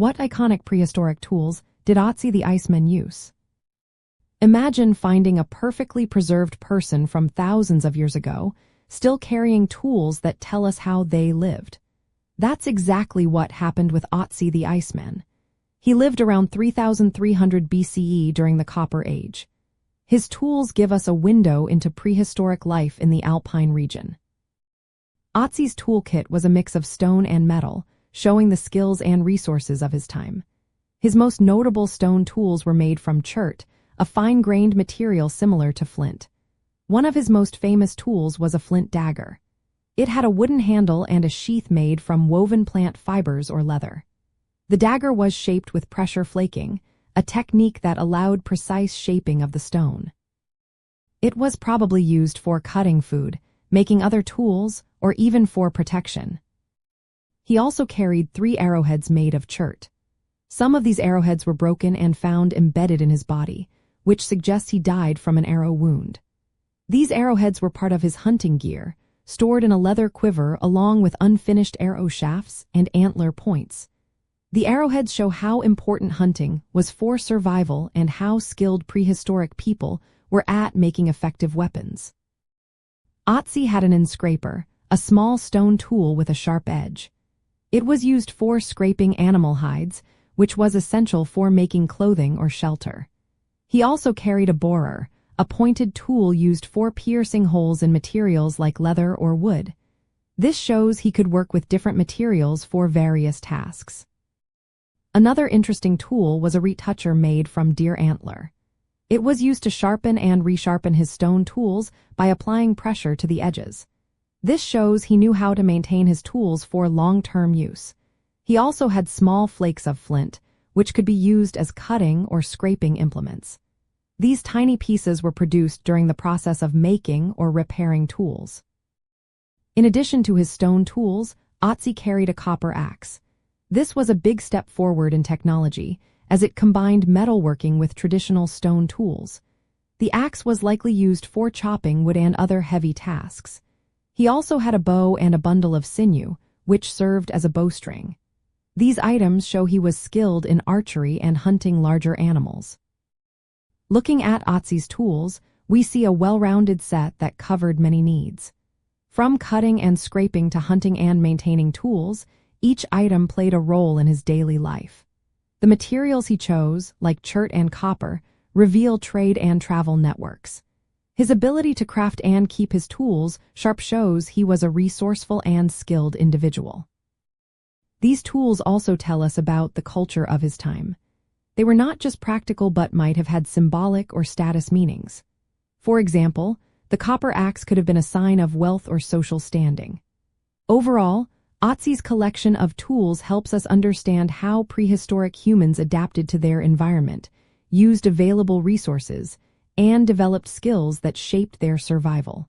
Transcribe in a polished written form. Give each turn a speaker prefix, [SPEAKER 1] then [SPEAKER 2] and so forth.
[SPEAKER 1] What iconic prehistoric tools did Ötzi the Iceman use? Imagine finding a perfectly preserved person from thousands of years ago, still carrying tools that tell us how they lived. That's exactly what happened with Ötzi the Iceman. He lived around 3300 BCE during the Copper Age. His tools give us a window into prehistoric life in the Alpine region. Ötzi's toolkit was a mix of stone and metal, showing the skills and resources of his time. His most notable stone tools were made from chert, a fine-grained material similar to flint. One of his most famous tools was a flint dagger. It had a wooden handle and a sheath made from woven plant fibers or leather. The dagger was shaped with pressure flaking, a technique that allowed precise shaping of the stone. It was probably used for cutting food, making other tools, or even for protection. He also carried 3 arrowheads made of chert. Some of these arrowheads were broken and found embedded in his body, which suggests he died from an arrow wound. These arrowheads were part of his hunting gear, stored in a leather quiver along with unfinished arrow shafts and antler points. The arrowheads show how important hunting was for survival and how skilled prehistoric people were at making effective weapons. Ötzi had an inscraper, a small stone tool with a sharp edge. It was used for scraping animal hides, which was essential for making clothing or shelter. He also carried a borer, a pointed tool used for piercing holes in materials like leather or wood. This shows he could work with different materials for various tasks. Another interesting tool was a retoucher made from deer antler. It was used to sharpen and resharpen his stone tools by applying pressure to the edges. This shows he knew how to maintain his tools for long-term use. He also had small flakes of flint, which could be used as cutting or scraping implements. These tiny pieces were produced during the process of making or repairing tools. In addition to his stone tools, Ötzi carried a copper axe. This was a big step forward in technology, as it combined metalworking with traditional stone tools. The axe was likely used for chopping wood and other heavy tasks. He also had a bow and a bundle of sinew, which served as a bowstring. These items show he was skilled in archery and hunting larger animals. Looking at Ötzi's tools, we see a well-rounded set that covered many needs. From cutting and scraping to hunting and maintaining tools, each item played a role in his daily life. The materials he chose, like chert and copper, reveal trade and travel networks. His ability to craft and keep his tools sharp shows he was a resourceful and skilled individual. These tools also tell us about the culture of his time. They were not just practical but might have had symbolic or status meanings. For example, the copper axe could have been a sign of wealth or social standing. Overall, Ötzi's collection of tools helps us understand how prehistoric humans adapted to their environment, used available resources, and developed skills that shaped their survival.